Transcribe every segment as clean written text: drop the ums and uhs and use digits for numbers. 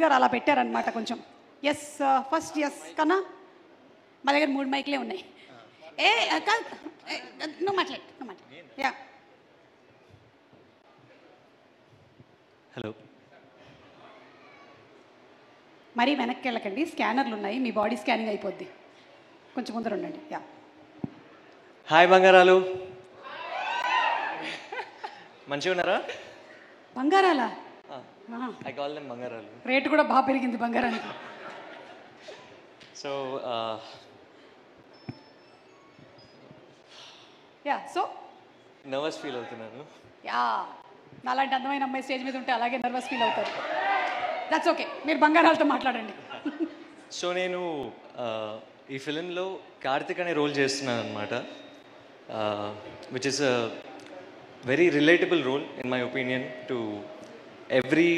గారు అలా పెట్టారనమాట కొంచెం. ఎస్ ఫస్ట్ ఎస్ కన్నా మా దగ్గర 3 మైక్లే ఉన్నాయి. నువ్వు మాట్లాడు. Yeah hello. మరీ వెనక్కి వెళ్ళకండి, స్కానర్లు ఉన్నాయి, మీ బాడీ స్కానింగ్ అయిపోద్ది, కొంచెం ముందర ఉండండి. యా హాయ్ బంగారాలు, మంచిగా ఉన్నారా? బంగారాలా? ఐ కాల్ దెమ్ బంగారాలు. రేటు కూడా బాగా పెరిగింది బంగారానికి. So yeah so nervous feel అవుతున్నాను. యా నాలాంటి అందమైన అమ్మాయి స్టేజ్ మీద ఉంటే అలాగే నర్వస్ ఫీల్ అవుతారు. దట్స్ ఓకే, మీరు బంగారాలతో మాట్లాడండి. సో నేను ఈ ఫిలింలో కార్తిక్ అనే రోల్ చేస్తున్నాను అనమాట, which is a very relatable role in my opinion to every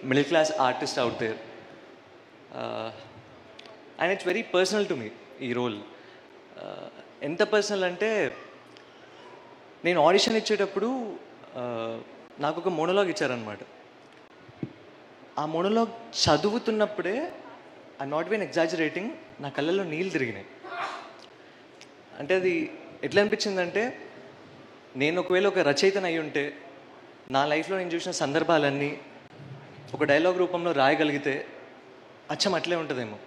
middle class artist out there, and it's very personal to me ఈ రోల్. ఎంత పర్సనల్ అంటే, నేను ఆడిషన్ ఇచ్చేటప్పుడు నాకు ఒక మోనోలాగ్ ఇచ్చారనమాట. ఆ మోనోలాగ్ చదువుతున్నప్పుడే, ఐ నాట్ బీన్ ఎగ్జాజరేటింగ్, నా కళ్ళల్లో నీళ్ళు తిరిగినాయి. అంటే అది ఎట్లా అనిపించిందంటే, నేను ఒకవేళ ఒక రచయితను అయి ఉంటే నా లైఫ్లో నేను చూసిన సందర్భాలన్నీ ఒక డైలాగ్ రూపంలో రాయగలిగితే అచ్చం అట్లే ఉంటుందేమో,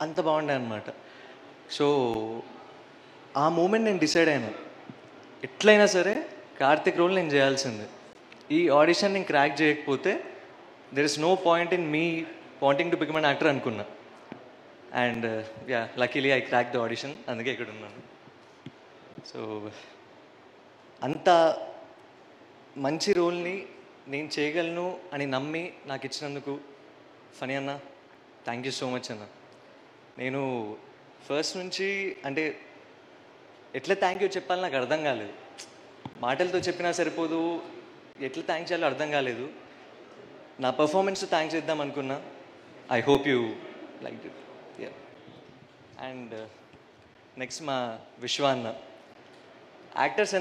అంత బాగుండే అనమాట. సో ఆ మూమెంట్ నేను డిసైడ్ అయ్యాను, ఎట్లయినా సరే కార్తిక్ రోల్ నేను చేయాల్సిందే. ఈ ఆడిషన్ నేను క్రాక్ చేయకపోతే there is no point in me wanting to become an actor అనుకున్నా. And yeah luckily I crack the audition, అందుకే ఇక్కడ ఉన్నాను. సో అంత మంచి రోల్ని నేను చేయగలను అని నమ్మి నాకు ఇచ్చినందుకు ఫనీ అన్న, థ్యాంక్ యూ సో మచ్ అన్న. నేను ఫస్ట్ నుంచి అంటే ఎట్లా థ్యాంక్ యూ చెప్పాలి నాకు అర్థం కాలేదు, మాటలతో చెప్పినా సరిపోదు, ఎట్లా థ్యాంక్స్ చేయాలో అర్థం కాలేదు. నా పర్ఫార్మెన్స్ థ్యాంక్స్ చేద్దాం అనుకున్నా. I hope you like it. And next మా విశ్వ అన్న. యాక్టర్స్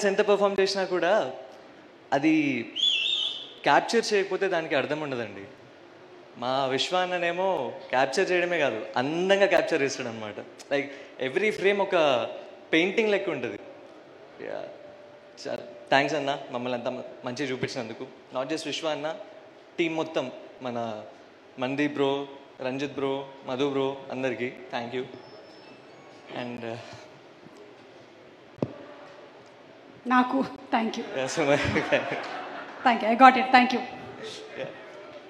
ఎంత పర్ఫామ్ చేసినా కూడా అది క్యాప్చర్ చేయకపోతే దానికి అర్థం ఉండదండి. మా విశ్వ అన్ననేమో క్యాప్చర్ చేయడమే కాదు, అందంగా క్యాప్చర్ చేస్తాడు అనమాట. లైక్ ఎవ్రీ ఫ్రేమ్ ఒక పెయింటింగ్ లెక్క ఉంటుంది. థ్యాంక్స్ అన్న, మమ్మల్ని అంతా మంచిగా చూపించినందుకు. నాట్ జస్ట్ విశ్వ అన్న, టీం మొత్తం, మన Mandeep bro, Ranjith bro, Madhu bro, అందరికీ థ్యాంక్ యూ. అండ్ నాకు thank you. I got it, thank you.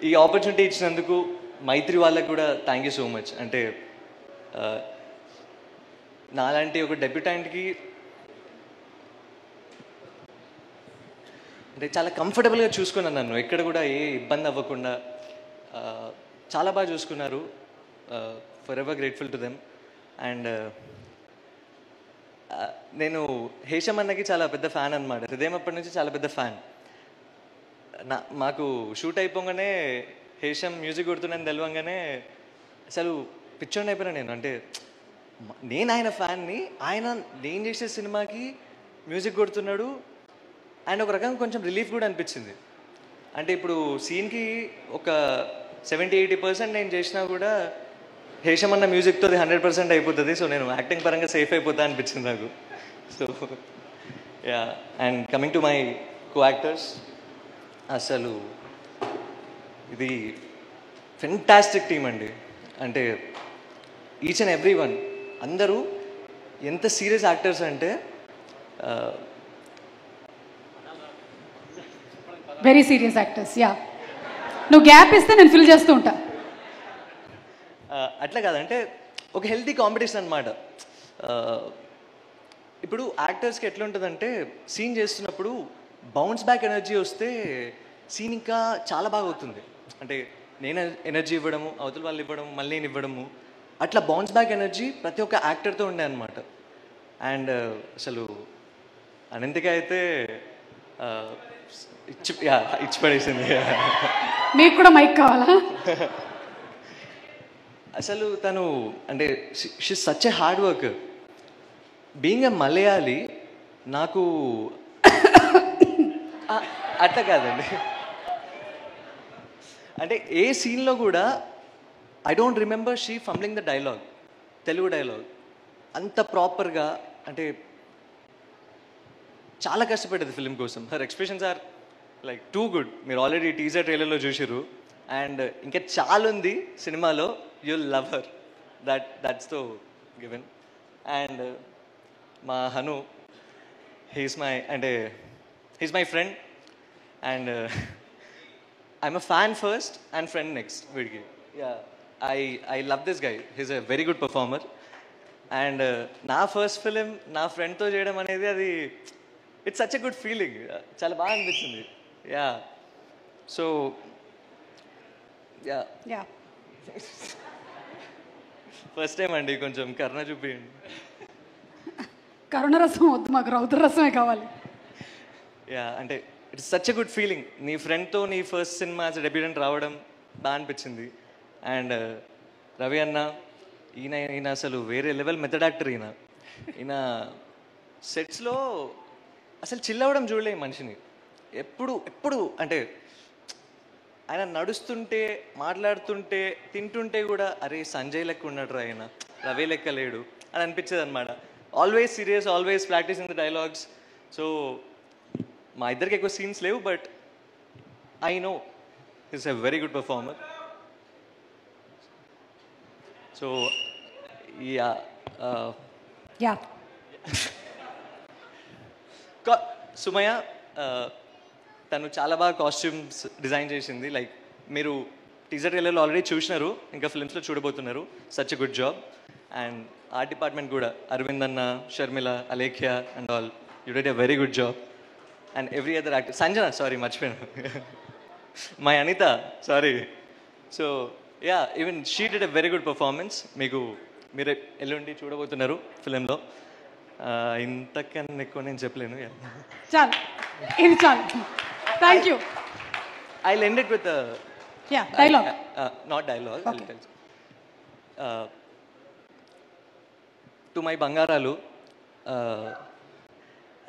ఈ ఆపర్చునిటీ ఇచ్చినందుకు మైత్రి వాళ్ళకు కూడా థ్యాంక్ యూ సో మచ్. అంటే నాలాంటి ఒక డెబ్యూటెంట్కి అంటే చాలా కంఫర్టబుల్గా చూసుకున్నాను నన్ను, ఎక్కడ కూడా ఏ ఇబ్బంది అవ్వకుండా చాలా బాగా చూసుకున్నారు. For ever grateful to them. And నేను హేషమ్ అన్నకి చాలా పెద్ద ఫ్యాన్ అనమాట, హృదయం అప్పటి నుంచి చాలా పెద్ద ఫ్యాన్. మాకు షూట్ అయిపోగానే హేషమ్ మ్యూజిక్ కొడుతున్నాను తెలవంగానే అసలు పిచ్చోడిని అయిపోయినా నేను. అంటే నేను ఆయన ఫ్యాన్ని, ఆయన నేను చేసే సినిమాకి మ్యూజిక్ కొడుతున్నాడు, అండ్ ఒక రకంగా కొంచెం రిలీఫ్ కూడా అనిపించింది. అంటే ఇప్పుడు సీన్కి ఒక 70-80% నేను చేసినా కూడా హేషమ్ అన్న మ్యూజిక్తో అది 100% అయిపోతుంది. సో నేను యాక్టింగ్ పరంగా సేఫ్ అయిపోతా అనిపించింది నాకు. So yeah, and coming to my co actors, అసలు ఇది ఫెంటాస్టిక్ టీమ్ అండి. అంటే ఈచ్ అండ్ ఎవ్రీ వన్, అందరూ ఎంత సీరియస్ యాక్టర్స్ అంటే వెరీ సీరియస్ యాక్టర్స్. యా, నువ్వు గ్యాప్ ఇస్తే నేను ఫిల్ చేస్తూ ఉంటా. అట్లా కాదంటే ఒక హెల్తీ కాంపిటీషన్ అనమాట. ఇప్పుడు యాక్టర్స్కి ఎట్లా ఉంటుందంటే, సీన్ చేస్తున్నప్పుడు బౌన్స్ బ్యాక్ ఎనర్జీ వస్తే సీన్ ఇంకా చాలా బాగా అవుతుంది. అంటే నేను ఎనర్జీ ఇవ్వడము, అవతల వాళ్ళు ఇవ్వడము, మళ్ళీ నేను ఇవ్వడము, అట్లా బౌన్స్ బ్యాక్ ఎనర్జీ ప్రతి ఒక్క యాక్టర్తో ఉండే అనమాట. అండ్ అసలు అనంతిక అయితే ఇచ్చి పడేసింది. మీకు కూడా మైక్ కావాలా? అసలు తను అంటే she such a hard worker. Being a Malayali, నాకు అట్లా కాదండి, అంటే ఏ సీన్లో కూడా I don't remember she fumbling the dialogue, Telugu dialogue అంత ప్రాపర్గా. అంటే చాలా కష్టపడ్డది ఫిల్మ్ కోసం. Her expressions are like too good. మీరు ఆల్రెడీ టీజర్ ట్రైలర్లో చూసిర్రు, అండ్ ఇంకా చాలా ఉంది సినిమాలో. You'll love her, that's too given. And మా Hanu, he's my friend, and I'm a fan first and friend next వీడికి. I love this guy, he's a very good performer. And నా ఫస్ట్ ఫిలిం నా ఫ్రెండ్తో చేయడం అనేది అది it's such a good feeling. చాలా బాగా అనిపించింది. సో ఫస్ట్ టైం అండి, కొంచెం కరుణ చూపించండి. కరుణ రసం వద్దు, మాకు రౌద్ర రసమే కావాలి. అంటే it's such a good feeling. నీ ఫ్రెండ్తో నీ ఫస్ట్ సినిమా డెబ్యూటెంట్ రావడం బాగా అనిపించింది. అండ్ రవి అన్న, ఈయన అసలు వేరే లెవెల్ మెథడ్ యాక్టర్. ఈయన సెట్స్లో అసలు చిల్ అవ్వడం చూడలే మనిషిని. ఎప్పుడు అంటే ఆయన నడుస్తుంటే, మాట్లాడుతుంటే, తింటుంటే కూడా అరే సంజయ్ లెక్క ఉన్నాడు, ఆయన రవి లెక్క లేడు అని అనిపించేది అనమాట. Always serious, always practising the dialogues. So మా ఇద్దరికి ఎక్కువ సీన్స్ లేవు, but I know his a very good performer. So Sumaya తను చాలా బాగా కాస్ట్యూమ్స్ డిజైన్ చేసింది. లైక్ మీరు టీజర్ ట్రైలర్లో ఆల్రెడీ చూసినారు, ఇంకా ఫిల్మ్స్లో చూడబోతున్నారు. Such a good job. And art department కూడా Arvind anna, Sharmila, Alekhya and all, you did a very good job. And every other actor, Sanjana, sorry మర్చిపోయాను, my Anitha, sorry. So even she did a very good performance. మీరు ఎల్లుండి చూడబోతున్నారు ఫిలింలో. ఇంతకన్నా ఎక్కువ నేను చెప్పలేను. చాలు, ఇది చాలు. Thank you. I'll end it with a dialogue. Not dialogue. Okay. I'll tell you. To my బంగారాలు,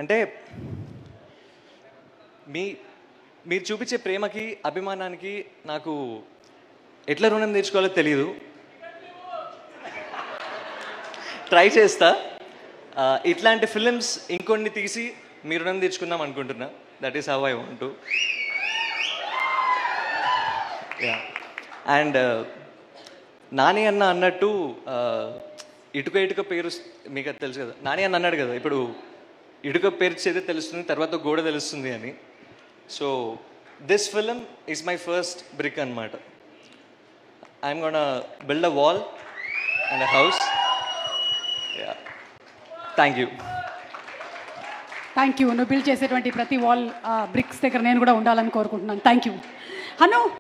అంటే మీరు చూపించే ప్రేమకి, అభిమానానికి నాకు ఎట్లా రుణం తీర్చుకోవాలో తెలియదు. ట్రై చేస్తా. ఇట్లాంటి ఫిలిమ్స్ ఇంకొన్ని తీసి మీ రుణం తీర్చుకుందాం అనుకుంటున్నా. That is how I want to. And Nani అన్న అన్నట్టు ఇటుక ఇటుక పేరు మీకు అది తెలుసు కదా. నాని అన్న అన్నాడు కదా, ఇప్పుడు ఇటుక పేరు చేస్తే తెలుస్తుంది, తర్వాత గోడ తెలుస్తుంది అని. So this film is my first brick అనమాట. I'm gonna build a wall and a house. Thank you. Thank you. నువ్వు బిల్డ్ చేసేటువంటి ప్రతి వాల్ బ్రిక్స్ దగ్గర నేను కూడా ఉండాలని కోరుకుంటున్నాను. Thank you. హను.